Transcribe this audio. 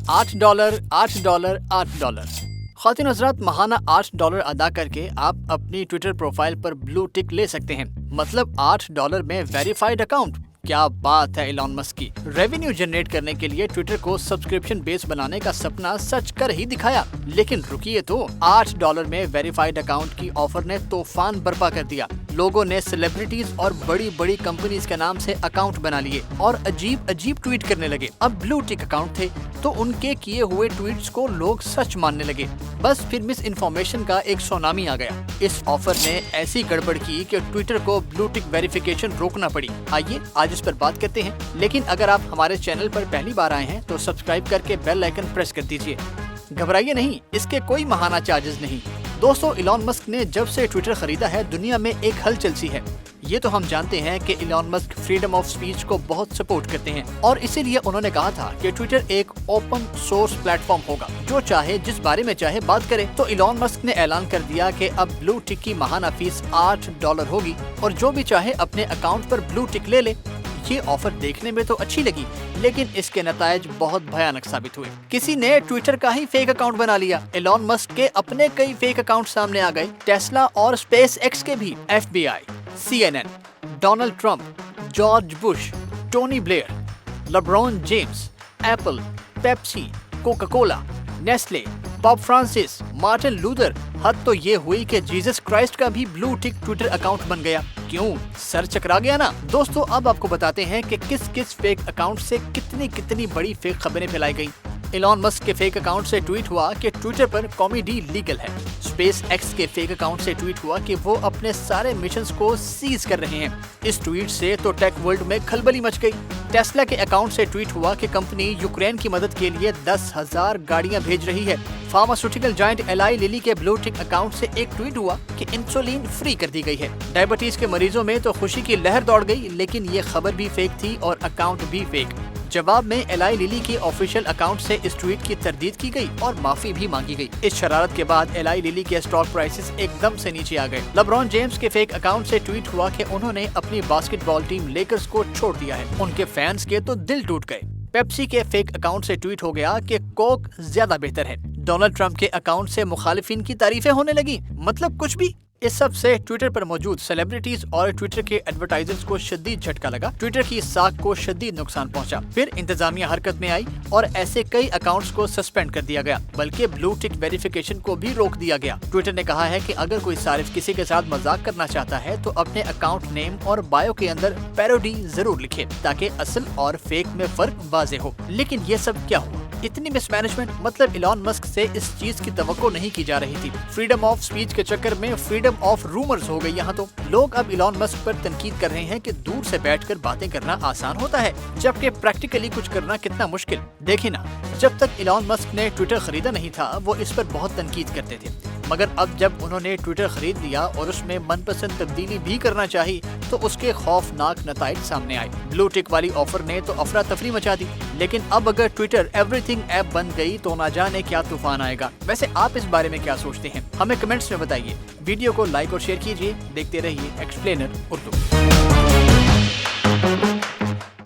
$8, $8, $8। ख़वातीन हज़रात, महाना $8 अदा करके आप अपनी ट्विटर प्रोफाइल पर ब्लू टिक ले सकते हैं। मतलब $8 में वेरीफाइड अकाउंट। क्या बात है इलॉन मस्क की। रेवेन्यू जनरेट करने के लिए ट्विटर को सब्सक्रिप्शन बेस बनाने का सपना सच कर ही दिखाया। लेकिन रुकिए तो, $8 में वेरीफाइड अकाउंट की ऑफर ने तूफान बर्पा कर दिया। लोगों ने सेलिब्रिटीज और बड़ी बड़ी कंपनीज के नाम से अकाउंट बना लिए और अजीब अजीब ट्वीट करने लगे। अब ब्लू टिक अकाउंट थे तो उनके किए हुए ट्वीट्स को लोग सच मानने लगे। बस फिर मिस इन्फॉर्मेशन का एक सुनामी आ गया। इस ऑफर ने ऐसी गड़बड़ की कि ट्विटर को ब्लू टिक वेरिफिकेशन रोकना पड़ी। आइए आज इस पर बात करते हैं। लेकिन अगर आप हमारे चैनल पर पहली बार आए हैं तो सब्सक्राइब करके बेल आइकन प्रेस कर दीजिए। घबराइए नहीं, इसके कोई महाना चार्जेस नहीं। दोस्तों, इलॉन मस्क ने जब से ट्विटर खरीदा है दुनिया में एक हलचल सी है। ये तो हम जानते हैं कि Elon Musk freedom of speech को बहुत सपोर्ट करते हैं और इसीलिए उन्होंने कहा था कि ट्विटर एक ओपन सोर्स प्लेटफॉर्म होगा, जो चाहे जिस बारे में चाहे बात करे। तो इलॉन मस्क ने ऐलान कर दिया कि अब ब्लू टिक की माहाना फीस $8 होगी और जो भी चाहे अपने अकाउंट पर ब्लू टिक ले ले। ये ऑफर देखने में तो अच्छी लगी, लेकिन इसके नतायज बहुत भयानक साबित हुए। किसी ने ट्विटर का ही फेक अकाउंट बना लिया। इलॉन मस्क के अपने कई फेक अकाउंट सामने आ गए, टेस्ला और स्पेस एक्स के भी। FBI, CNN, Donald Trump, George Bush, Tony Blair, LeBron James, Apple, Pepsi, Coca Cola, Nestle, pop Francis, Martin Luther. हद तो ये हुई कि जीसस क्राइस्ट का भी ब्लू टिक ट्विटर अकाउंट बन गया। क्यों? सर चकरा गया ना। दोस्तों, अब आपको बताते हैं कि किस किस फेक अकाउंट से कितनी बड़ी फेक खबरें फैलाई गई। इलॉन मस्क के फेक अकाउंट से ट्वीट हुआ कि ट्विटर पर कॉमेडी लीगल है। स्पेस एक्स के फेक अकाउंट से ट्वीट हुआ कि वो अपने सारे मिशंस को सीज कर रहे हैं। इस ट्वीट से तो टेक वर्ल्ड में खलबली मच गई। टेस्ला के अकाउंट से ट्वीट हुआ कि कंपनी यूक्रेन की मदद के लिए 10,000 गाड़ियां भेज रही है। फार्मास्यूटिकल जायंट एलाई लिली के ब्लू टिक अकाउंट से एक ट्वीट हुआ कि इंसुलिन फ्री कर दी गई है। डायबिटीज के मरीजों में तो खुशी की लहर दौड़ गई, लेकिन ये खबर भी फेक थी और अकाउंट भी फेक। जवाब में एलाई लिली के ऑफिशियल अकाउंट से इस ट्वीट की तरदीद की गई और माफी भी मांगी गई। इस शरारत के बाद एलाई लिली के स्टॉक प्राइसेस एकदम से नीचे आ गए। लेब्रॉन जेम्स के फेक अकाउंट से ट्वीट हुआ कि उन्होंने अपनी बास्केटबॉल टीम लेकर्स को छोड़ दिया है। उनके फैंस के तो दिल टूट गए। पेप्सी के फेक अकाउंट से ट्वीट हो गया कि कोक ज्यादा बेहतर है। डोनाल्ड ट्रंप के अकाउंट से मुखालिफिन की तारीफें होने लगी। मतलब कुछ भी। इस सब से ट्विटर पर मौजूद सेलिब्रिटीज और ट्विटर के एडवर्टाइजर्स को शदीद झटका लगा। ट्विटर की साख को शदीद नुकसान पहुंचा। फिर इंतजामिया हरकत में आई और ऐसे कई अकाउंट्स को सस्पेंड कर दिया गया, बल्कि ब्लू टिक वेरिफिकेशन को भी रोक दिया गया। ट्विटर ने कहा है कि अगर कोई सारिफ किसी के साथ मजाक करना चाहता है तो अपने अकाउंट नेम और बायो के अंदर पैरोडी जरूर लिखे, ताकि असल और फेक में फर्क वाज़ेह हो। लेकिन ये सब क्या हुआ? इतनी मिसमैनेजमेंट। मतलब इलॉन मस्क से इस चीज की तवक्को नहीं की जा रही थी। फ्रीडम ऑफ स्पीच के चक्कर में फ्रीडम ऑफ रूमर्स हो गई। यहाँ तो लोग अब इलॉन मस्क पर तनकीद कर रहे हैं कि दूर से बैठकर बातें करना आसान होता है, जबकि प्रैक्टिकली कुछ करना कितना मुश्किल। देखिए ना, जब तक इलॉन मस्क ने ट्विटर खरीदा नहीं था वो इस पर बहुत तनकीद करते थे, मगर अब जब उन्होंने ट्विटर खरीद लिया और उसमें मनपसंद तब्दीली भी करना चाहिए तो उसके खौफनाक नताइज सामने आए। ब्लू टिक वाली ऑफर ने तो अफरा तफरी मचा दी, लेकिन अब अगर ट्विटर एवरीथिंग ऐप बन गई तो ना जाने क्या तूफान आएगा। वैसे आप इस बारे में क्या सोचते हैं? हमें कमेंट्स में बताइए। वीडियो को लाइक और शेयर कीजिए। देखते रहिए एक्सप्लेनर उर्दू।